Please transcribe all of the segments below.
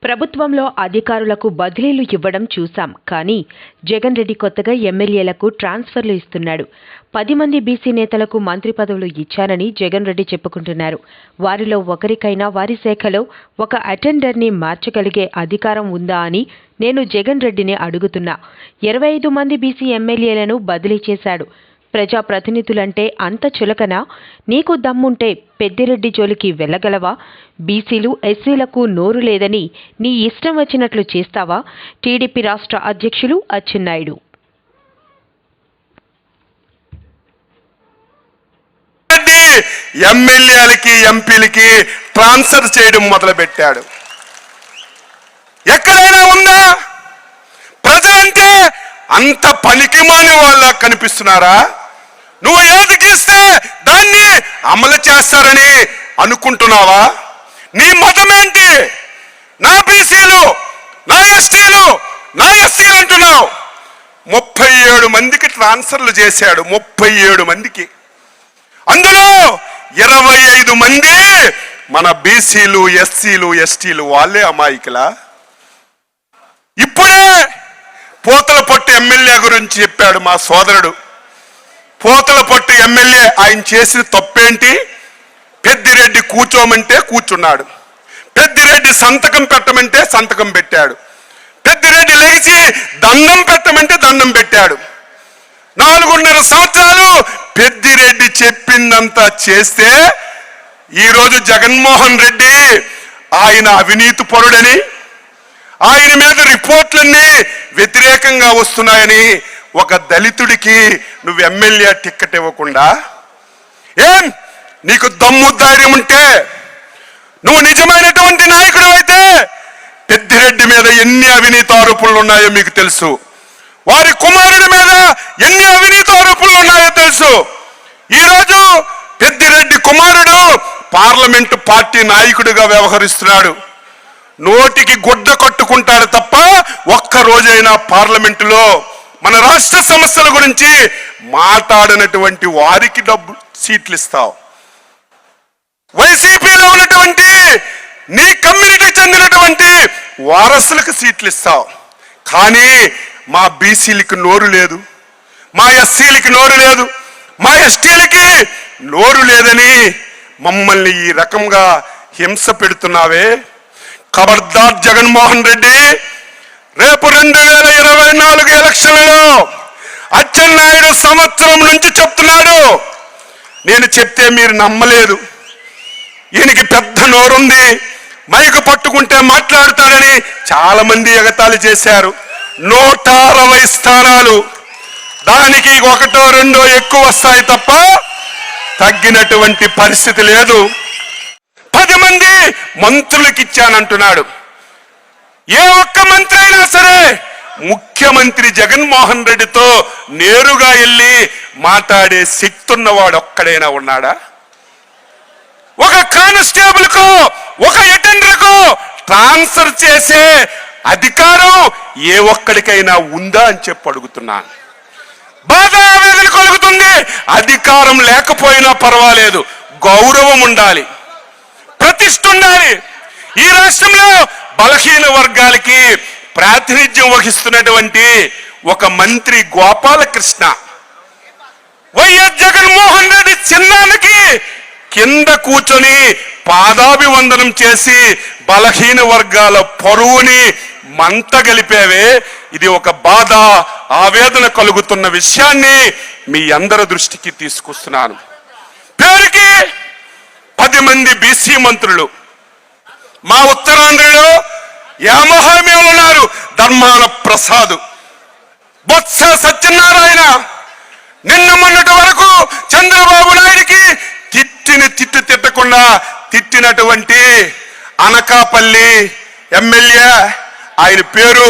ప్రభుత్వంలో అధికారులకు బదిలీలు ఇవ్వడం చూశాం. కానీ జగన్ రెడ్డి కొత్తగా ఎమ్మెల్యేలకు ట్రాన్స్ఫర్లు ఇస్తున్నాడు. 10 మంది బీసీ నేతలకు మంత్రి పదవులు ఇచ్చానని జగన్ రెడ్డి చెప్పుకుంటున్నారు. వారిలో ఒకరికైనా వారి శాఖలో ఒక అటెండర్ని మార్చగలిగే అధికారం ఉందా అని నేను జగన్ రెడ్డిని అడుగుతున్నా. 25 మంది బీసీ ఎమ్మెల్యేలను బదిలీ చేశాడు. ప్రజాప్రతినిధులంటే అంత చులకన? నీకు దమ్ముంటే పెద్దిరెడ్డి జోలికి వెళ్ళగలవా? బీసీలు ఎస్సీలకు నోరు లేదని నీ ఇష్టం వచ్చినట్లు చేస్తావా? టీడీపీ రాష్ట్ర అధ్యక్షులు అచ్చెన్నాయుడు. ఎమ్మెల్యేలకి ఎంపీలకి ట్రాన్స్ఫర్ చేయడం మొదలుపెట్టాడు. ఎక్కడైనా ఉందా? ప్రజలంటే అంత పనికిమాని వాళ్ళ కనిపిస్తున్నారా? నువ్వు ఏది గీస్తే దాన్ని అమలు చేస్తారని అనుకుంటున్నావా? నీ మతం ఏంటి? నా బీసీలు, నా ఎస్టీలు, నా ఎస్సీలు అంటున్నావు. 37 మందికి ట్రాన్స్ఫర్లు చేశాడు. 37 మందికి. అందులో 25 మంది మన బీసీలు, ఎస్సీలు, ఎస్టీలు. వాళ్ళే అమాయకులా? ఇప్పుడే పోతలపట్టు ఎమ్మెల్యే గురించి చెప్పాడు మా సోదరుడు. పోతలపట్టు ఎమ్మెల్యే ఆయన చేసిన తప్పేంటి? పెద్దిరెడ్డి కూర్చోమంటే కూర్చున్నాడు. పెద్దిరెడ్డి సంతకం పెట్టమంటే సంతకం పెట్టాడు. పెద్దిరెడ్డి లేచి దండం పెట్టమంటే దండం పెట్టాడు. 4.5 సంవత్సరాలు పెద్దిరెడ్డి చెప్పిందంతా చేస్తే ఈరోజు జగన్మోహన్ రెడ్డి ఆయన అవినీతి పరుడని, ఆయన మీద రిపోర్ట్లన్నీ వ్యతిరేకంగా వస్తున్నాయని ఒక దళితుడికి నువ్వు ఎమ్మెల్యే టిక్కెట్ ఇవ్వకుండా, ఏం నీకు దమ్ము ధైర్యం ఉంటే, నువ్వు నిజమైనటువంటి నాయకుడు అయితే పెద్దిరెడ్డి మీద ఎన్ని అవినీతి ఆరోపణలు ఉన్నాయో మీకు తెలుసు. వారి కుమారుడి మీద ఎన్ని అవినీతి ఆరోపణలు ఉన్నాయో తెలుసు. ఈరోజు పెద్దిరెడ్డి కుమారుడు పార్లమెంటు పార్టీ నాయకుడిగా వ్యవహరిస్తున్నాడు. నోటికి గుడ్డ కట్టుకుంటాడు తప్ప ఒక్క రోజైనా పార్లమెంటులో మన రాష్ట్ర సమస్యల గురించి మాట్లాడినటువంటి వారికి సీట్లు ఇస్తావు. వైసీపీలో ఉన్నటువంటి నీ కమ్యూనిటీకి చెందినటువంటి వారసులకు సీట్లు ఇస్తావు. కానీ మా బీసీలకి నోరు లేదు, మా ఎస్సీలకి నోరు లేదు, మా ఎస్టీలకి నోరు లేదని మమ్మల్ని ఈ రకంగా హింస పెడుతున్నావే. ఖబర్దార్ జగన్మోహన్ రెడ్డి, రేపు 2024 ఎలక్షన్లలో అచ్చెన్నాయుడు సంవత్సరం నుంచి చెప్తున్నాడు. నేను చెప్తే మీరు నమ్మలేదు. ఈయనకి పెద్ద నోరుంది, మైకు పట్టుకుంటే మాట్లాడతాడని చాలా మంది ఎగతాళి చేశారు. 160 స్థానాలు, దానికి 1, 2 ఎక్కువ వస్తాయి తప్ప తగ్గినటువంటి పరిస్థితి లేదు. 10 మంది మంత్రులకు ఇచ్చానంటున్నాడు. ఏ ఒక్క మంత్రి అయినా సరే ముఖ్యమంత్రి జగన్మోహన్ రెడ్డితో నేరుగా వెళ్ళి మాట్లాడే శక్తి ఉన్నవాడు ఒక్కడైనా ఉన్నాడా? ఒక కానిస్టేబుల్ కు, ఒక అటెండర్ కు ట్రాన్స్ఫర్ చేసే అధికారం ఏ ఒక్కడికైనా ఉందా అని చెప్పి అడుగుతున్నాను. బాధ ఆవేదన కలుగుతుంది. అధికారం లేకపోయినా పర్వాలేదు, గౌరవం ఉండాలి, ప్రతిష్ఠ ఉండాలి. ఈ రాష్ట్రంలో బలహీన వర్గాలకి ప్రాతినిధ్యం వహిస్తున్నటువంటి ఒక మంత్రి గోపాలకృష్ణ, వైఎస్ జగన్మోహన్ రెడ్డి చిన్నానికి కింద కూర్చొని పాదాభివందనం చేసి బలహీన వర్గాల పరువుని మంట గలిపేవే. ఇది ఒక బాధ, ఆవేదన కలుగుతున్న విషయాన్ని మీ అందరి దృష్టికి తీసుకొస్తున్నాను. పేరుకి 10 మంది బీసీ మంత్రులు. మా ఉత్తరాంధ్రలో యామహామీలు ఉన్నారు. ధర్మాన ప్రసాద్, బొత్స సత్యనారాయణ, నిన్న మొన్నటి వరకు చంద్రబాబు నాయుడికి తిట్టు తిట్టకుండా తిట్టినటువంటి అనకాపల్లి ఎమ్మెల్యే, ఆయన పేరు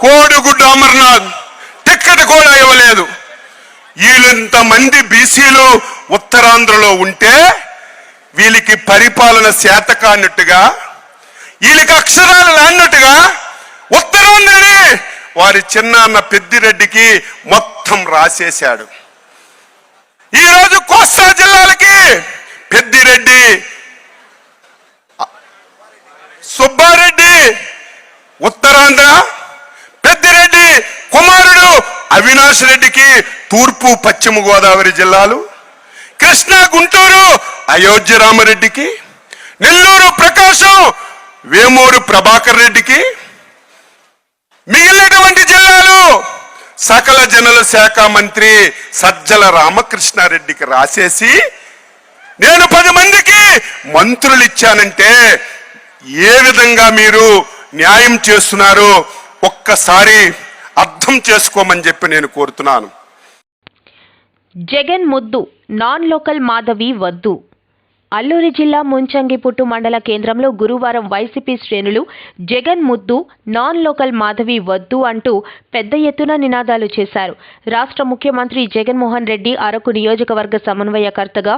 కోడిగుడ్డు అమర్నాథ్, టిక్కెట్ కూడా ఇవ్వలేదు. వీళ్ళంతమంది బీసీలు ఉత్తరాంధ్రలో ఉంటే వీళ్ళకి పరిపాలన చేత కానట్టుగా, వీళ్ళకి అక్షరాలు లాన్నట్టుగా ఉత్తరాంధ్రని వారి చిన్నాన్న పెద్దిరెడ్డికి మొత్తం రాసేశాడు. ఈరోజు కోస్తా జిల్లాలకి పెద్దిరెడ్డి అవినాష్ రెడ్డికి తూర్పు పశ్చిమ గోదావరి జిల్లాలు, కృష్ణా గుంటూరు అయోధ్య రామరెడ్డికి, నెల్లూరు ప్రకాశం వేమూరు ప్రభాకర్ రెడ్డికి, మిగిలినటువంటి జిల్లాలు సకల జనుల శాఖ మంత్రి సజ్జల రామకృష్ణారెడ్డికి రాసేసి నేను 10 మందికి మంత్రులు ఇచ్చానంటే ఏ విధంగా మీరు న్యాయం చేస్తున్నారో ఒక్కసారి అర్థం చేసుకోమని చెప్పి నేను కోరుతున్నాను. జగన్ ముద్దు నాన్ లోకల్ మాధవి వద్దు. అల్లూరి జిల్లా ముంచంగిపుట్టు మండల కేంద్రంలో గురువారం వైసీపీ శ్రేణులు జగన్ ముద్దు నాన్ లోకల్ మాధవి వద్దు అంటూ పెద్ద ఎత్తున నినాదాలు చేశారు. రాష్ట్ర ముఖ్యమంత్రి జగన్మోహన్ రెడ్డి అరకు నియోజకవర్గ సమన్వయకర్తగా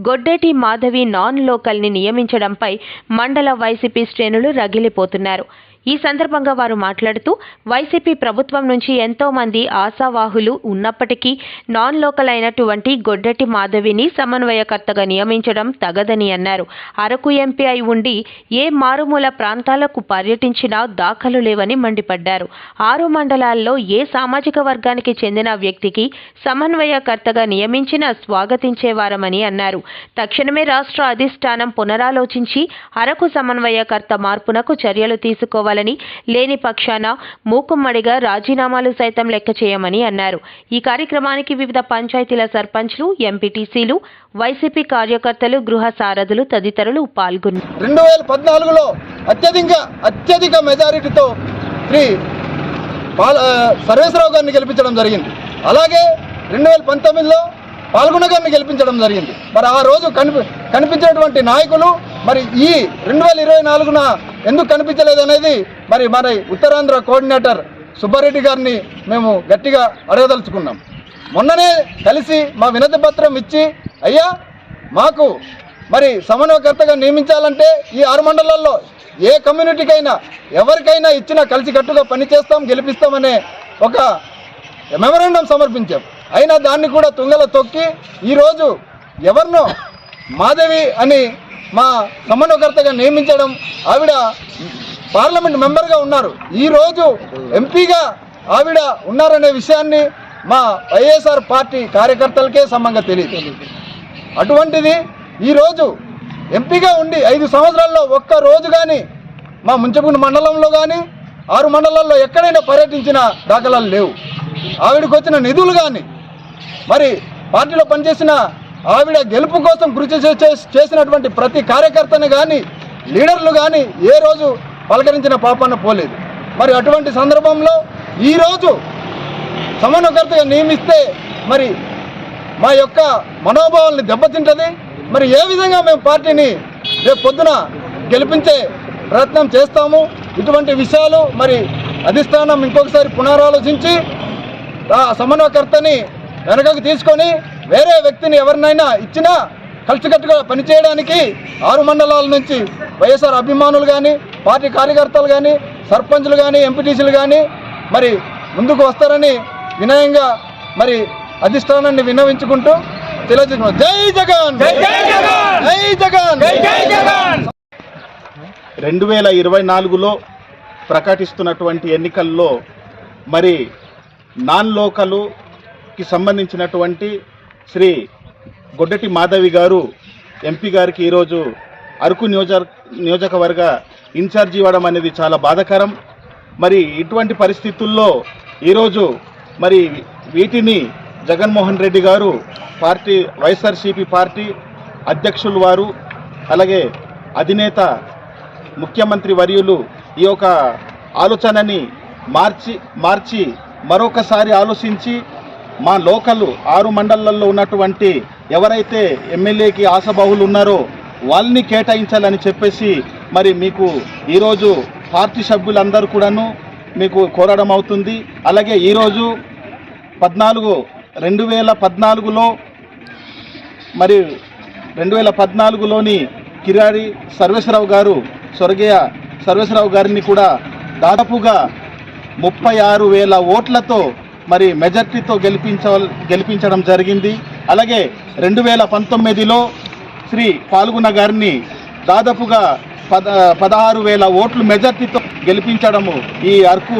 గొడ్డేటి మాధవి నాన్ లోకల్ని నియమించడంపై మండల వైసీపీ శ్రేణులు రగిలిపోతున్నారు. ఈ సందర్భంగా వారు మాట్లాడుతూ వైసీపీ ప్రభుత్వం నుంచి ఎంతో మంది ఆశావాహులు ఉన్నప్పటికీ నాన్ లోకల్ అయినటువంటి గొడ్డటి మాధవిని సమన్వయకర్తగా నియమించడం తగదని అన్నారు. అరకు ఎంపీ అయి ఉండి ఏ మారుమూల ప్రాంతాలకు పర్యటించినా దాఖలు లేవని మండిపడ్డారు. 6 మండలాల్లో ఏ సామాజిక వర్గానికి చెందిన వ్యక్తికి సమన్వయకర్తగా నియమించినా స్వాగతించేవారమని అన్నారు. తక్షణమే రాష్ట్ర అధిష్టానం పునరాలోచించి అరకు సమన్వయకర్త మార్పునకు చర్యలు తీసుకోవాలి, లేని పక్షాన మూకుమ్మడిగా రాజీనామాలు సైతం లెక్క చేయమని అన్నారు. ఈ కార్యక్రమానికి వివిధ పంచాయతీల సర్పంచ్లు, ఎంపీటీసీలు, వైసీపీ కార్యకర్తలు, గృహ సారథులు తదితరులు పాల్గొన్నారు. 2014లో అత్యధిక మెజారిటీతో శ్రీ సర్వేశ్వరరావు గారిని గెలిపించడం జరిగింది. అలాగే 2019లో పాల్గొన గారిని గెలిపించడం జరిగింది. మరి ఆ రోజు కనిపించినటువంటి నాయకులు మరి ఈ 2024న ఎందుకు కనిపించలేదు అనేది మరి ఉత్తరాంధ్ర కోఆర్డినేటర్ సుబ్బారెడ్డి గారిని మేము గట్టిగా అడగదలుచుకున్నాం. మొన్ననే కలిసి మా వినతి పత్రం ఇచ్చి, అయ్యా మాకు మరి సమన్వయకర్తగా నియమించాలంటే ఈ 6 మండలాల్లో ఏ కమ్యూనిటీకైనా ఎవరికైనా ఇచ్చినా కలిసికట్టుగా పనిచేస్తాం, గెలిపిస్తామనే ఒక మెమరాండం సమర్పించాం. అయినా దాన్ని కూడా తుంగలో తొక్కి ఈరోజు ఎవరినో మాధవి అని మా సమన్వయకర్తగా నియమించడం, ఆవిడ పార్లమెంట్ మెంబర్గా ఉన్నారు, ఈరోజు ఎంపీగా ఆవిడ ఉన్నారనే విషయాన్ని మా వైఎస్ఆర్ పార్టీ కార్యకర్తలకే సమంగా తెలియదు. అటువంటిది ఈరోజు ఎంపీగా ఉండి 5 సంవత్సరాల్లో ఒక్క రోజు కానీ మా ముంచగుండ మండలంలో కానీ 6 మండలాల్లో ఎక్కడైనా పర్యటించిన దాఖలాలు లేవు. ఆవిడకు వచ్చిన నిధులు కానీ మరి పార్టీలో పనిచేసిన ఆవిడ గెలుపు కోసం కృషి చేసినటువంటి ప్రతి కార్యకర్తను కానీ లీడర్లు కానీ ఏ రోజు పలకరించిన పాపాన పోలేదు. మరి అటువంటి సందర్భంలో ఈరోజు సమన్వయకర్తగా నియమిస్తే మరి మా యొక్క మనోభావాల్ని దెబ్బతింటుంది. మరి ఏ విధంగా మేము పార్టీని రేపు పొద్దున గెలిపించే ప్రయత్నం చేస్తాము. ఇటువంటి విషయాలు మరి అధిష్టానం ఇంకొకసారి పునరాలోచించి ఆ సమన్వయకర్తని వెనకకు తీసుకొని వేరే వ్యక్తిని ఎవరినైనా ఇచ్చినా కలిసికట్టుగా పనిచేయడానికి 6 మండలాల నుంచి వైఎస్ఆర్ అభిమానులు కానీ పార్టీ కార్యకర్తలు కానీ సర్పంచ్లు కానీ ఎంపీటీసీలు కానీ మరి ముందుకు వస్తారని వినయంగా మరి అధిష్టానాన్ని విన్నవించుకుంటూ తెలియజేస్తున్నాం. జై జగన్, జై జగన్, జై జగన్. 2024లో ప్రకటిస్తున్నటువంటి ఎన్నికల్లో మరి నాన్ లోకలుకి సంబంధించినటువంటి శ్రీ గొడ్డటి మాధవి గారు ఎంపీ గారికి ఈరోజు అరకు నియోజకవర్గ ఇన్ఛార్జి ఇవ్వడం అనేది చాలా బాధాకరం. మరి ఇటువంటి పరిస్థితుల్లో ఈరోజు మరి వీటిని జగన్మోహన్ రెడ్డి గారు పార్టీ వైఎస్ఆర్సీపీ పార్టీ అధ్యక్షులు వారు అలాగే అధినేత ముఖ్యమంత్రి వర్యులు ఈ యొక్క ఆలోచనని మార్చి మరొకసారి ఆలోచించి మా లోకల్ 6 మండలాల్లో ఉన్నటువంటి ఎవరైతే ఎమ్మెల్యేకి ఆశాబాహులు ఉన్నారో వాళ్ళని కేటాయించాలని చెప్పేసి మరి మీకు ఈరోజు పార్టీ సభ్యులందరూ కూడాను మీకు కోరడం అవుతుంది. అలాగే ఈరోజు 2014లో మరి 2014లోని కిరాడి సర్వేశ్వరరావు గారు స్వర్గీయ సర్వేశ్వరరావు గారిని కూడా దాదాపుగా 36,000 ఓట్లతో మరి మెజార్టీతో గెలిపించడం జరిగింది. అలాగే 2019లో శ్రీ పాల్గొన గారిని దాదాపుగా 16,000 ఓట్లు మెజార్టీతో గెలిపించడము ఈ అరకు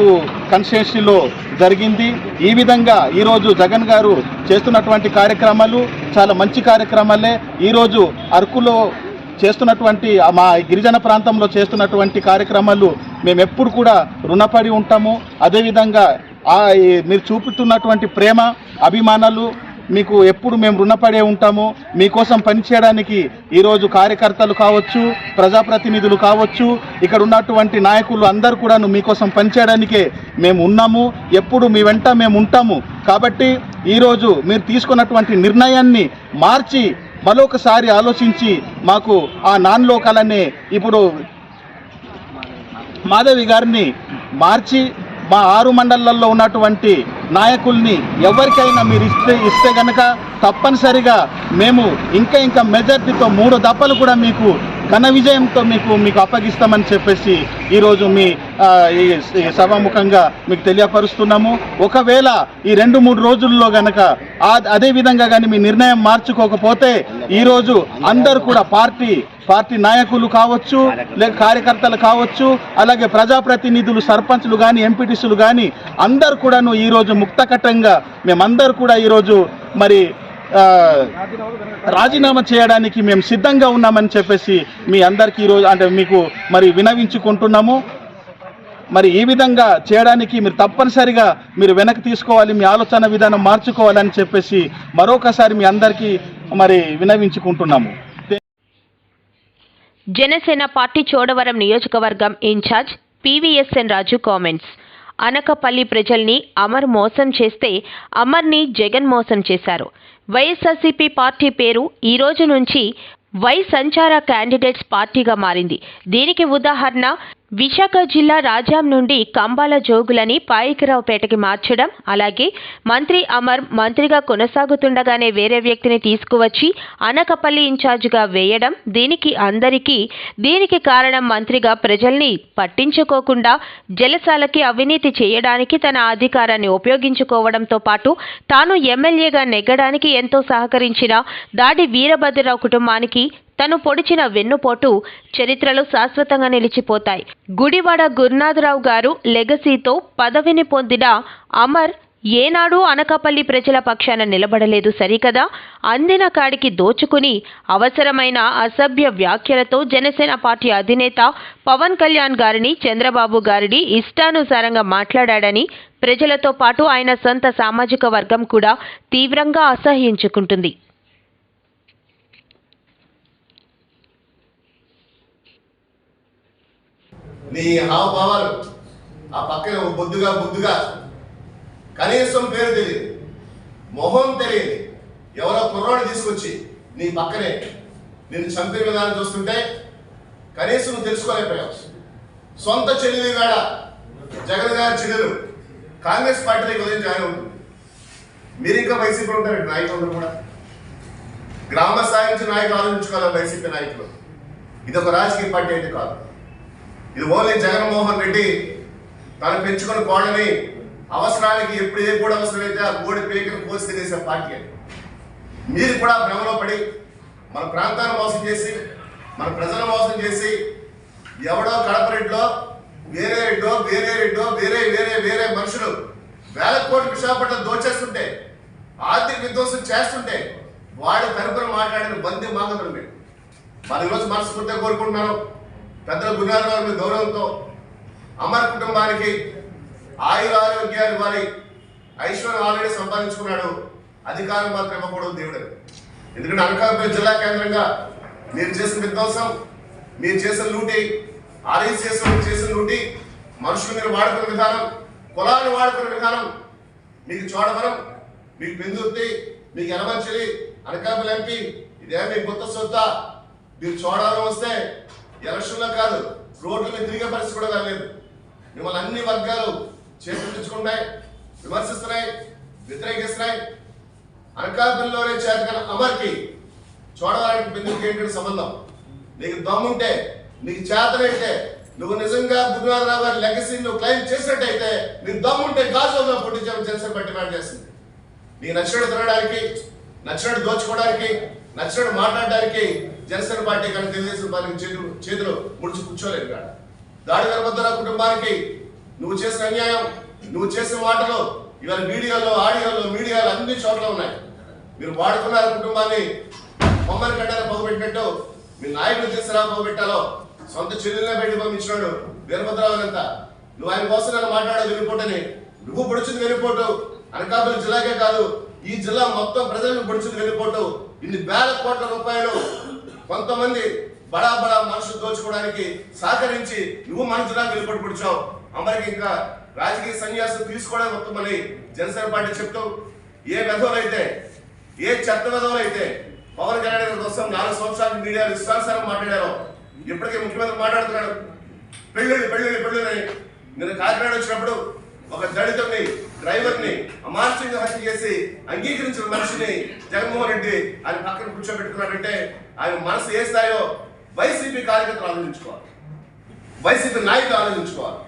కాన్స్టిట్యుయెన్సీలో జరిగింది. ఈ విధంగా ఈరోజు జగన్ గారు చేస్తున్నటువంటి కార్యక్రమాలు చాలా మంచి కార్యక్రమాలే. ఈరోజు అరకులో చేస్తున్నటువంటి మా గిరిజన ప్రాంతంలో చేస్తున్నటువంటి కార్యక్రమాలు మేము ఎప్పుడు కూడా రుణపడి ఉంటాము. అదేవిధంగా మీరు చూపుతున్నటువంటి ప్రేమ అభిమానాలు మీకు ఎప్పుడు మేము రుణపడే ఉంటాము. మీకోసం పనిచేయడానికి ఈరోజు కార్యకర్తలు కావచ్చు, ప్రజాప్రతినిధులు కావచ్చు, ఇక్కడ ఉన్నటువంటి నాయకులు అందరూ కూడా మీకోసం పనిచేయడానికే మేము ఉన్నాము. ఎప్పుడు మీ వెంట మేము ఉంటాము. కాబట్టి ఈరోజు మీరు తీసుకున్నటువంటి నిర్ణయాన్ని మార్చి మరొకసారి ఆలోచించి మాకు ఆ నాన్ లోకల్ ఇప్పుడు మాధవి గారిని మార్చి మా 6 మండలాల్లో ఉన్నటువంటి నాయకుల్ని ఎవరికైనా మీరు ఇస్తే గనక తప్పనిసరిగా మేము ఇంకా మెజార్టీతో 3 దఫలు కూడా మీకు ఘన విజయంతో మీకు అప్పగిస్తామని చెప్పేసి ఈరోజు మీ ఈ సభాముఖంగా మీకు తెలియపరుస్తున్నాము. ఒకవేళ ఈ 2-3 రోజుల్లో గనక అదేవిధంగా కానీ మీ నిర్ణయం మార్చుకోకపోతే ఈరోజు అందరూ కూడా పార్టీ నాయకులు కావచ్చు, లేక కార్యకర్తలు కావచ్చు, అలాగే ప్రజాప్రతినిధులు, సర్పంచ్లు కానీ, ఎంపీటీసీలు కానీ అందరూ కూడాను ఈరోజు ముక్తకట్టంగా మేమందరూ కూడా ఈరోజు మరి రాజీనామా చేయడానికి మేము సిద్ధంగా ఉన్నామని చెప్పేసి మీ అందరికీ ఈరోజు అంటే మీకు మరి వినవించుకుంటున్నాము. మరి ఈ విధంగా చేయడానికి మీరు తప్పనిసరిగా మీరు వెనక్కి తీసుకోవాలి, మీ ఆలోచన విధానం మార్చుకోవాలని చెప్పేసి మరొకసారి మీ అందరికీ మరి వినవించుకుంటున్నాము. జనసేన పార్టీ చోడవరం నియోజకవర్గం ఇన్ఛార్జ్ పివిఎస్ఎన్ రాజు కామెంట్స్. అనకపల్లి ప్రజల్ని అమర్ మోసం చేస్తే అమర్ని జగన్ మోసం చేశారు. వైఎస్ఆర్సీపీ పార్టీ పేరు ఈ రోజు నుంచి వై సంచార క్యాండిడేట్స్ పార్టీగా మారింది. దీనికి ఉదాహరణ విశాఖ జిల్లా రాజాం నుండి కంబాల జోగులని పాయికరావుపేటకి మార్చడం, అలాగే మంత్రి అమర్ మంత్రిగా కొనసాగుతుండగానే వేరే వ్యక్తిని తీసుకువచ్చి అనకపల్లి ఇన్ఛార్జిగా వేయడం. దీనికి కారణం మంత్రిగా ప్రజల్ని పట్టించుకోకుండా జలసాలకి అవినీతి చేయడానికి తన అధికారాన్ని ఉపయోగించుకోవడంతో పాటు తాను ఎమ్మెల్యేగా నెగ్గడానికి ఎంతో సహకరించిన దాడి వీరభద్రరావు కుటుంబానికి తను పొడిచిన వెన్నుపోటు చరిత్రలో శాశ్వతంగా నిలిచిపోతాయి. గుడివాడ గురునాథరావు గారు లెగసీతో పదవిని పొందిన అమర్ ఏనాడు అనకాపల్లి ప్రజల పక్షాన నిలబడలేదు సరికదా. అందిన కాడికి దోచుకుని అవసరమైన అసభ్య వ్యాఖ్యలతో జనసేన పార్టీ అధినేత పవన్ కళ్యాణ్ గారిని, చంద్రబాబు గారిని ఇష్టానుసారంగా మాట్లాడాడని ప్రజలతో పాటు ఆయన సొంత సామాజిక వర్గం కూడా తీవ్రంగా అసహ్యించుకుంటుంది. నీ హావభావాలు ఆ పక్కన బొద్దుగా కనీసం పేరు తెలియదు, మొహం తెలియదు, ఎవరో కుర్రాడు తీసుకొచ్చి నీ పక్కనే నిన్ను చంపే విధానం చూస్తుంటే కనీసం నువ్వు తెలుసుకోలేకపోయావు. సొంత చెల్లెలు వేడ జగన్ గారి చెల్లెలు కాంగ్రెస్ పార్టీలో ఉదయం జాయిన్ అవుతుంది. మీరు ఇంకా వైసీపీలో ఉంటారు నాయకులు కూడా. గ్రామ స్థాయి నుంచి నాయకులు ఆలోచించుకోవాలి వైసీపీ నాయకులు. ఇది ఒక రాజకీయ పార్టీ అయితే కాదు. ఇది ఓన్లీ జగన్మోహన్ రెడ్డి తను పెంచుకున్న కోళ్ళని అవసరానికి ఎప్పుడు ఏ కోడి అవసరమైతే ఆ కోడి పేకను కోసి తినేసే పార్టీ అని మీరు కూడా భ్రమలో పడి మన ప్రాంతాన్ని మోసం చేసి, మన ప్రజలను మోసం చేసి, ఎవడో కడప రెడ్లో వేరే రెడ్డో వేరే మనుషులు వేల కోట్ల విశాఖపట్నం దోచేస్తుంటే, ఆర్థిక విధ్వంసం చేస్తుంటే వాడి తరపున మాట్లాడిన బంది మాగదులు మీరు. మన ఈరోజు మనస్ఫూర్తిగా కోరుకుంటున్నాను, పెద్దల గురునాథరావు మీద గౌరవంతో అమర్ కుటుంబానికి ఆయురారోగ్యాలు వారి ఐశ్వర్యం ఆల్రెడీ సంపాదించుకున్నాడు. అధికారం మాత్రం ఇవ్వకూడదు దేవుడు. ఎందుకంటే అనకాపల్లి జిల్లా కేంద్రంగా మీరు చేసిన విధ్వంసం, మీరు చేసిన లూటి, ఆర్ఎస్ చేసిన లూటి, మనుషులు మీరు వాడుకున్న విధానం, కులాన్ని వాడుకున్న విధానం, మీకు చోడవరం, మీకు పెందుర్తి, మీకు ఎనమంచిలి, అనకాపల్లి ఎంపీ ఇదే మీకు కొత్త సొత్త. మీరు చోడవరం వస్తే ఎలక్షన్లో కాదు రోడ్ల మీద తిరిగే పరిస్థితి కూడా లేదు. మిమ్మల్ని అన్ని వర్గాలు చేతులుంచుకుంటాయి, విమర్శిస్తున్నాయి, వ్యతిరేకిస్తున్నాయి. అనకాపల్లిలోనే చేతకన అమర్కి చోడవరానికి పెందుకు ఏంటంటే సంబంధం? నీకు దమ్ముంటే, నీకు చేతనైతే, నువ్వు నిజంగా గురునాథరావు గారి లెగసీ నువ్వు క్లెయిమ్ చేసినట్టయితే, నీకు దమ్ముంటే గాజులో పుట్టించాలని జనసేన పార్టీ డిమాండ్ చేస్తుంది. నీకు నచ్చినట్టు తినడానికి, నచ్చినట్టు దోచుకోవడానికి, నచ్చినట్టు మాట్లాడడానికి జనసేన పార్టీ కానీ తెలుగుదేశం పార్టీ చేతులు ముడిచి కూర్చోలేదు కాదు. దాడి వీరభద్రరావు కుటుంబానికి నువ్వు చేసిన అన్యాయం, నువ్వు చేసిన మాటలు ఇవాళ వీడియోలో, ఆడియోలో, మీడియాలో అన్ని చోట్ల ఉన్నాయి. మీరు వాడుకున్నారు కుటుంబాన్ని బొమ్మని కట్టారో పొగబెట్టినట్టు మీ నాయకుడు తీసుకురా పొగబెట్టాలో సొంత చెల్లెలనే బయట పంపించినాడు వీరభద్రరావు అంతా. నువ్వు ఆయన కోసం నన్ను మాట్లాడే వెనుపోటని, నువ్వు పొడిచింది వెనుపోటు అనకాపల్లి జిల్లాకే కాదు ఈ జిల్లా మొత్తం ప్రజలను పొడిచింది వెనుపోటు. ఇన్ని వేల కోట్ల రూపాయలు కొంతమంది బడా బడా మనుషులు దోచుకోవడానికి సహకరించి నువ్వు మన జిల్లాకు వెనుపోటు పొడిచావు. అమరికి ఇంకా రాజకీయ సన్యాసం తీసుకోవడానికి మొత్తమని జనసేన పార్టీ చెప్తూ ఏ వెధవులైతే, ఏ చెత్త వెధవులైతే పవన్ కళ్యాణ్ గారి కోసం 4 సంవత్సరాలు మీడియా విశ్వాసాలు మాట్లాడారో ఇప్పటికే ముఖ్యమంత్రి మాట్లాడుతున్నాడు. పెళ్ళిళ్ళని నేను కాకినాడ వచ్చినప్పుడు ఒక దళితుడిని, డ్రైవర్ని అమానుషంగా హత్య చేసి అంగీకరించిన మనిషిని జగన్మోహన్ రెడ్డి ఆయన పక్కన కూర్చోబెట్టుకున్నాడంటే ఆయన మనసు ఏ స్థాయో వైసీపీ కార్యకర్తలు ఆలోచించుకోవాలి, వైసీపీ నాయకులు ఆలోచించుకోవాలి,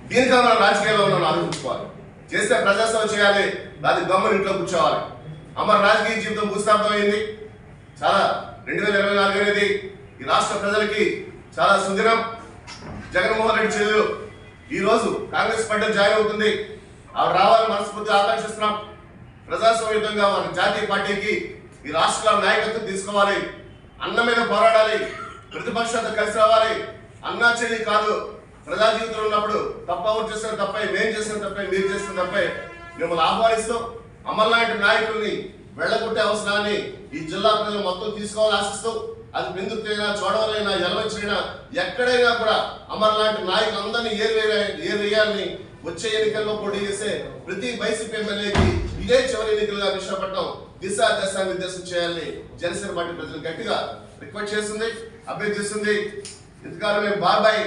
దీనిగా మనం రాజకీయాల్లో మనం ఆలోచించుకోవాలి. చేస్తే ప్రజాసేవ చేయాలి, దాని గమ్మని ఇంట్లో కూర్చోవాలి. అమర్ రాజకీయ జీవితం భూస్థాపితమైంది. చాలా 2024 అనేది ఈ రాష్ట్ర ప్రజలకి చాలా సుదినం. జగన్మోహన్ రెడ్డి చెల్లెలు ఈ రోజు కాంగ్రెస్ పార్టీ జాయిన్ అవుతుంది. ఆవిడ రావాలని మనస్ఫూర్తిగా ఆకాంక్షిస్తున్నాం. ప్రజాస్వామ్యంగా వారి జాతీయ పార్టీకి ఈ రాష్ట్ర నాయకత్వం తీసుకోవాలి, అన్న మీద పోరాడాలి, ప్రతిపక్షాలతో కలిసి రావాలి. అన్నా చెల్లి కాదు, ప్రజా జీవితంలో ఉన్నప్పుడు తప్ప ఊరు చేసిన తప్పే, మేము చేసిన తప్పే, మీరు చేసిన తప్పే మిమ్మల్ని ఆహ్వానిస్తూ అమర్ లాంటి నాయకుల్ని వెళ్ళగొట్టే అవసరాన్ని ఈ జిల్లా ప్రజలు మొత్తం తీసుకోవాలని ఆశిస్తూ, అది బిందుకైనా, చోడవరైనా, ఎలవచ్చైనా ఎక్కడైనా కూడా అమర్ లాంటి నాయకులందరినీ ఏరివేయాలని వచ్చే ఎన్నికల్లో పోటీ చేసే ప్రతి వైసీపీ ఎమ్మెల్యేకి ఇదే చివరి ఎన్నికలుగా విశాఖపట్నం దిశా నిర్దేశం చేయాలని జనసేన పార్టీ ప్రజలు గట్టిగా రిక్వెస్ట్ చేస్తుంది, అభ్యర్థిస్తుంది. ఇంతకాలం మేము బాబాయ్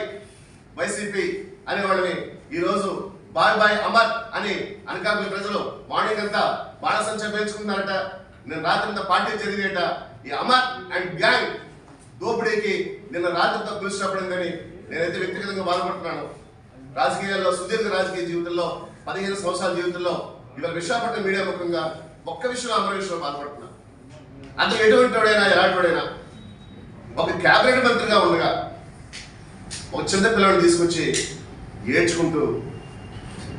వైసీపీ అనేవాళ్ళని ఈ రోజు బాయ్ అమర్ అని అనకాపల్లి ప్రజలు మార్నింగ్ అంతా బాణసంచ పేర్చుకుంటున్నారట. నేను రాత్రి పార్టీ జరిగేట ఈ అమర్ అండ్ గ్యాంగ్ దోపిడీకి నిన్న రాత్రితో పిలిచినప్పుడని నేనైతే వ్యక్తిగతంగా బాధపడుతున్నాను. రాజకీయాల్లో, సుదీర్ఘ రాజకీయ జీవితంలో 15 సంవత్సరాల జీవితంలో ఇవాళ విశాఖపట్నం మీడియా ముఖంగా ఒక్క విషయంలో, అమర విషయంలో బాధపడుతున్నాను. అంటే ఎటువంటి వాడైనా, ఎలాంటి వాడైనా ఒక క్యాబినెట్ మంత్రిగా ఉండగా ఒక చిన్న పిల్లవాడిని తీసుకొచ్చి ఏడ్చుకుంటూ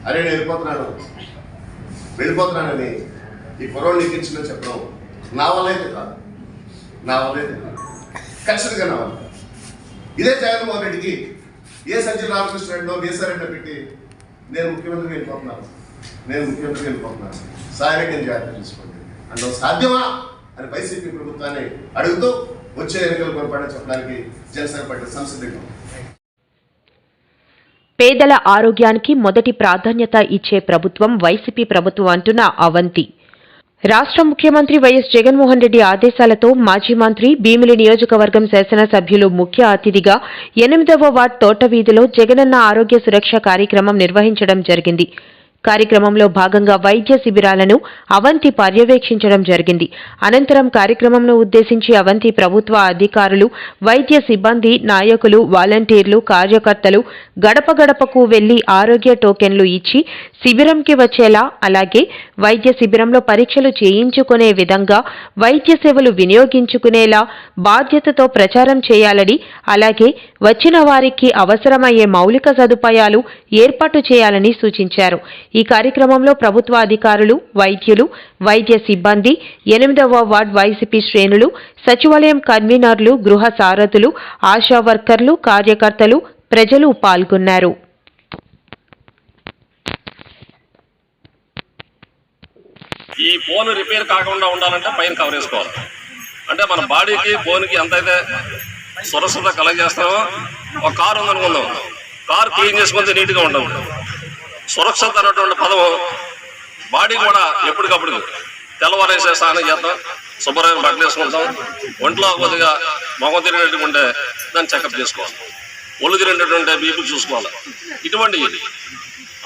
అరే నేను వెళ్ళిపోతున్నానని ఈ కుర్రోడిని ఎక్కించిందని చెప్పడం నా వల్ల అయితే కాదు, ఖచ్చితంగా నా వల్ల. ఇదే జగన్మోహన్ రెడ్డికి ఏ సజ్జల రామకృష్ణ రెడ్డినో, బీసారెడ్డినో పెట్టి నేను ముఖ్యమంత్రికి వెళ్ళిపోతున్నాను సాయరేఖ జాగ్రత్త తీసుకోండి అంటే సాధ్యమా అని వైసీపీ ప్రభుత్వాన్ని అడుగుతూ వచ్చే ఎన్నికలు పొరపాటు చెప్పడానికి జనసేన పార్టీ సంసిద్ధంగా ఉంది. పేదల ఆరోగ్యానికి మొదటి ప్రాధాన్యత ఇచ్చే ప్రభుత్వం వైసీపీ ప్రభుత్వం అంటున్న అవంతి. రాష్ట్ర ముఖ్యమంత్రి వైఎస్ జగన్మోహన్ రెడ్డి ఆదేశాలతో మాజీ మంత్రి, భీమిలి నియోజకవర్గం శాసనసభ్యులు ముఖ్య అతిథిగా 8వ వార్డ్ తోటవీధిలో జగనన్న ఆరోగ్య సురక్ష కార్యక్రమం నిర్వహించడం జరిగింది. కార్యక్రమంలో భాగంగా వైద్య శిబిరాలను అవంతి పర్యవేక్షించడం జరిగింది. అనంతరం కార్యక్రమంను ఉద్దేశించి అవంతి ప్రభుత్వ అధికారులు, వైద్య సిబ్బంది, నాయకులు, వాలంటీర్లు, కార్యకర్తలు గడప గడపకు వెళ్లి ఆరోగ్య టోకెన్లు ఇచ్చి శిబిరంకి వచ్చేలా, అలాగే వైద్య శిబిరంలో పరీక్షలు చేయించుకునే విధంగా, వైద్య సేవలు వినియోగించుకునేలా బాధ్యతతో ప్రచారం చేయాలని, అలాగే వచ్చిన వారికి అవసరమయ్యే మౌలిక సదుపాయాలు ఏర్పాటు చేయాలని సూచించారు. ఈ కార్యక్రమంలో ప్రభుత్వ అధికారులు, వైద్యులు, వైద్య సిబ్బంది, 8వ వార్డ్ వైసీపీ శ్రేణులు, సచివాలయం కన్వీనర్లు, గృహ సారథులు, ఆశా వర్కర్లు, కార్యకర్తలు, ప్రజలు పాల్గొన్నారు. ఈ ఫోన్ రిపేర్ కాకుండా ఉండాలంటే పైన కవర్ వేసుకోవాలి. అంటే మన బాడీకి, ఫోన్కి ఎంతైతే సురక్షత కలగజేస్తామో, ఒక కారు ఉందనుకుందాం, కారు క్లీన్ చేసుకుంటే నీట్గా ఉండదు. సురక్షత అనేటువంటి పదం బాడీ కూడా ఎప్పటికప్పుడు తెల్లవారేసే స్నానం చేద్దాం, శుభ్రమైన బట్టలు వేసుకుంటాం, ఒంట్లో కొద్దిగా మొగం తిరిగినట్టు ఉంటే దాన్ని చెకప్ చేసుకోవాలి, ఒళ్ళు తిరిగినట్టు బీపీ చూసుకోవాలి. ఇటువంటి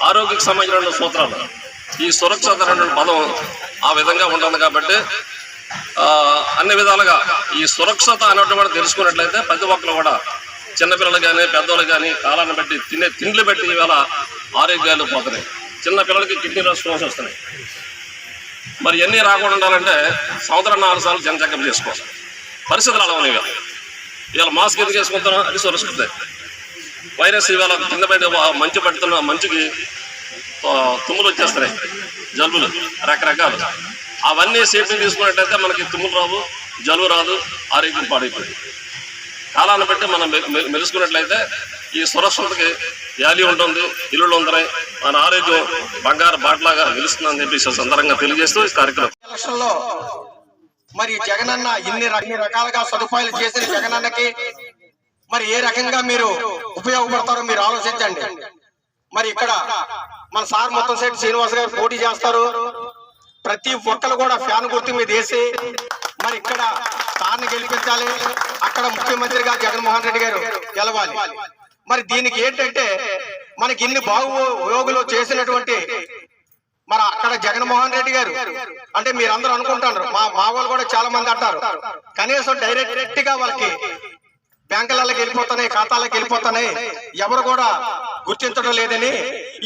ఆరోగ్యకు సంబంధించిన సూత్రాలు ఈ సురక్షత అనేటువంటి పదం ఆ విధంగా ఉంటుంది. కాబట్టి అన్ని విధాలుగా ఈ సురక్షత అనేటువంటి తెలుసుకున్నట్లయితే ప్రతి ఒక్కరు కూడా చిన్నపిల్లలు కానీ, పెద్దవాళ్ళు కానీ కాలాన్ని బట్టి తినే తిండ్లు బట్టి ఇవాళ ఆరోగ్యాలు పోతున్నాయి. చిన్న పిల్లలకి కిడ్నీలో స్టోన్స్ వస్తున్నాయి. మరి ఎన్ని రాకుండా ఉండాలంటే సంవత్సరం 4 సార్లు జన చెకప్ చేసుకోవాలి. పరిస్థితులు అలా ఉన్నాయి. ఇవాళ మాస్క్ ఎందుకు వేసుకుంటున్నాం, అది సురక్షిత. వైరస్ ఇవాళ కింద పడి మంచు పడుతున్న మంచుకి తుమ్ములు వచ్చేస్తున్నాయి, జలుబులు రకరకాలు. అవన్నీ సేఫ్టీ తీసుకున్నట్టయితే మనకి తుమ్ములు రావు, జలుబు రాదు, ఆరోగ్యం పాడైపోయింది. కాలాన్ని బట్టి మనం మెలుసుకున్నట్లయితే ఈ సురక్షతకి వ్యాల్యూ ఉంటుంది, ఇల్లులు ఉంటాయి, మన ఆరోగ్యం బంగారు బాటలాగా నిలుస్తుందని చెప్పి సందర్భంగా తెలియజేస్తూ ఈ కార్యక్రమం. ఎలక్షన్లో మరి జగనన్న ఇన్ని రకాలుగా సదుపాయాలు చేసిన జగనన్నకి మరి ఏ రకంగా మీరు ఉపయోగపడతారో మీరు ఆలోచించండి. మరి ఇక్కడ మన సార్ ముత్తంశెట్టి శ్రీనివాస్ గారు పోటీ చేస్తారు. ప్రతి ఒక్కరు కూడా ఫ్యాన్ గుర్తు మీద వేసి మరి ఇక్కడ సార్ని గెలిపించాలి, అక్కడ ముఖ్యమంత్రిగా జగన్మోహన్ రెడ్డి గారు గెలవాలి. మరి దీనికి ఏంటంటే మనకి ఇన్ని బాగుయోగులు చేసినటువంటి మరి అక్కడ జగన్మోహన్ రెడ్డి గారు అంటే మీరందరూ అనుకుంటారు, మా వాళ్ళు కూడా చాలా మంది అంటారు, కనీసం డైరెక్ట్ గా వాళ్ళకి బ్యాంకులకి వెళ్ళిపోతున్నాయి, ఖాతాలకు వెళ్ళిపోతున్నాయి, ఎవరు కూడా గుర్తించడం లేదని.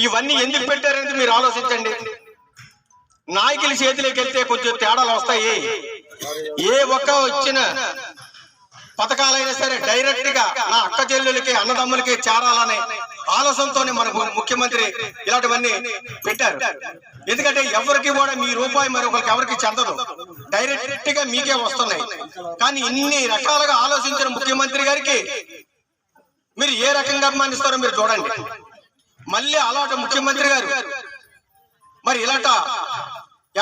ఇవన్నీ ఎందుకు పెట్టారనేది మీరు ఆలోచించండి. నాయకుల చేతిలోకి వెళ్తే కొంచెం తేడాలు వస్తాయి. ఏ ఒక్క ఇచ్చిన పథకాలైనా సరే డైరెక్ట్ గా నా అక్క చెల్లెలకి అన్నదమ్ములకి చేరాలనే ఆలోచనతోనే మన ముఖ్యమంత్రి ఇలాంటివన్నీ పెట్టారు. ఎందుకంటే ఎవరికి కూడా మీ రూపాయి మరి ఒకరికి ఎవరికి చెందదు, డైరెక్ట్ గా మీకే వస్తున్నాయి. కానీ ఇన్ని రకాలుగా ఆలోచించిన ముఖ్యమంత్రి గారికి మీరు ఏ రకంగా అభిమానిస్తారో మీరు చూడండి. మళ్ళీ అలాంటి ముఖ్యమంత్రి గారు మరి ఇలాంట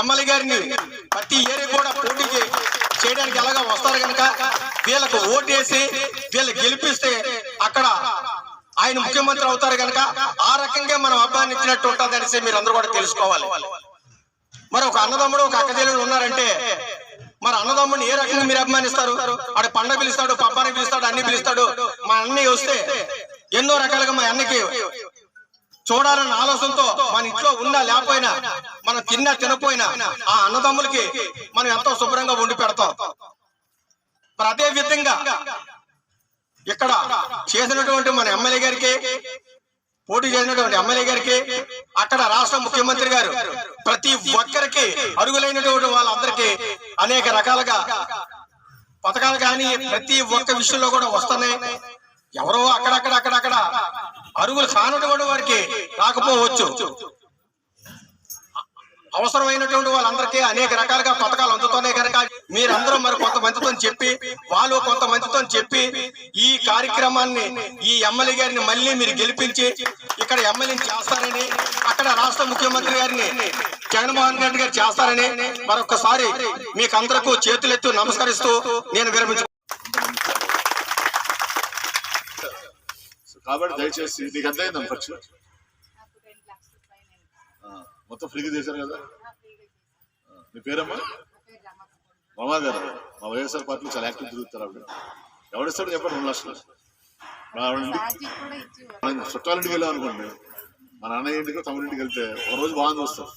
ఎమ్మెల్యే గారిని ప్రతి ఏరియా కూడా పోటీ చేయడానికి ఎలాగా వస్తారు కనుక వీళ్ళకు ఓటేసి వీళ్ళు గెలిపిస్తే అక్కడ ఆయన ముఖ్యమంత్రి అవుతారు కనుక ఆ రకంగా మనం అభిమానించినట్టు ఉంటుంది అనేసి మీరు అందరూ కూడా తెలుసుకోవాలి. మరి ఒక అన్నదమ్ముడు ఒక అక్క చెల్లెలు ఉన్నారంటే మరి అన్నదమ్ముడిని ఏ రకంగా మీరు అభిమానిస్తారు? ఆడ పండగ పిలుస్తాడు, పబ్బానికి పిలుస్తాడు, అన్ని పిలుస్తాడు. మా అన్నయ్య వస్తే ఎన్నో రకాలుగా మా అన్నకి చూడాలన్న ఆలోచనతో మన ఇంట్లో ఉన్నా లేకపోయినా మనం తిన్నా తినపోయినా ఆ అన్నదమ్ములకి మనం ఎంతో శుభ్రంగా వండి పెడతాం. మరి అదే విధంగా ఇక్కడ చేసినటువంటి మన ఎమ్మెల్యే గారికి, పోటీ చేసినటువంటి ఎమ్మెల్యే గారికి, అక్కడ రాష్ట్ర ముఖ్యమంత్రి గారు ప్రతి ఒక్కరికి అరుగులైనటువంటి వాళ్ళందరికీ అనేక రకాలుగా పథకాలు కానీ ప్రతి ఒక్క విషయంలో కూడా వస్తున్నాయి. ఎవరో అక్కడక్కడ అరుగులు కానటువంటి వారికి రాకపోవచ్చు. అవసరమైనటువంటి వాళ్ళందరికీ అనేక రకాలుగా పథకాలు అందుతున్నాయి కనుక మీరందరూ మరి కొంతమందితో చెప్పి వాళ్ళు కొంతమందితో చెప్పి ఈ కార్యక్రమాన్ని ఈ ఎమ్మెల్యే గారిని మళ్ళీ మీరు గెలిపించి ఇక్కడ ఎమ్మెల్యేని చేస్తారని, అక్కడ రాష్ట్ర ముఖ్యమంత్రి గారిని జగన్మోహన్ రెడ్డి గారు చేస్తారని మరొకసారి మీకు అందరికీ చేతులెత్తు నమస్కరిస్తూ నేను విరమించు. కాబట్టి దయచేసి నీకు ఎంత అయింది ఖర్చు? మొత్తం ఫ్రీగా చేశారు కదా. మీ పేరమ్మా? మామా గారు మా వైఎస్ఆర్ పార్టీలో చాలా యాక్టివ్ తిరుగుతారు. ఆవిడ ఎవడిస్తాడు చెప్పండి? 2 లక్షలు. చుట్టాలింటికి వెళ్ళాం అనుకోండి, మా నాన్న ఇంటికి తమ్ముడింటికి వెళ్తే ఒక రోజు బాగుంది వస్తాం,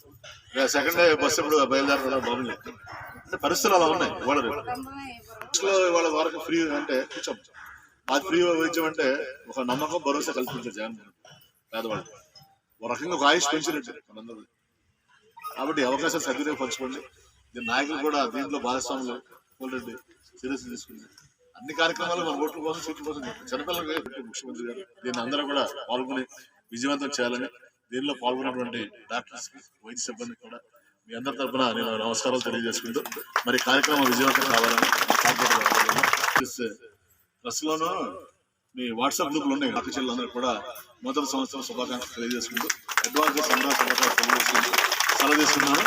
సెకండ్ డే బస్సు ఎప్పుడు బయలుదేరదా బాగుంది. అంటే పరిస్థితులు అలా ఉన్నాయి. ఇవాళ వరకు ఫ్రీ అంటే కూర్చోం, అది ఫ్రీ వైద్యం అంటే ఒక నమ్మకం భరోసా కల్పించారు జగన్ పేదవాళ్ళు. ఒక రకంగా ఒక ఆయుష్ పెంచినట్టు మనందరూ. కాబట్టి అవకాశాలు సద్వినియోగపరచుకోండి. దీని నాయకులు కూడా దీంట్లో భాగస్వాములు రెడ్డి సీరియస్ తీసుకుంది. అన్ని కార్యక్రమాలు మన ఓట్ల కోసం సీట్ల కోసం చిన్నపిల్లలకి ముఖ్యమంత్రి గారు దీన్ని అందరూ కూడా పాల్గొని విజయవంతం చేయాలని, దీనిలో పాల్గొన్నటువంటి డాక్టర్స్ వైద్య సిబ్బందికి కూడా మీ అందరి తరఫున నేను నమస్కారాలు తెలియజేసుకుంటూ మరి కార్యక్రమం విజయవంతం కావాలని ప్రెస్లోనూ మీ వాట్సాప్ గ్రూపులు ఉన్నాయి. అక్క చెల్లెలందరూ కూడా మొదటి సంవత్సరం శుభాకాంక్షలు తెలియజేసుకుంటూ అడ్వాన్స్ శుభాకాంక్షలు తెలియజేసుకుంటూ సెలవు తీసుకున్నాను.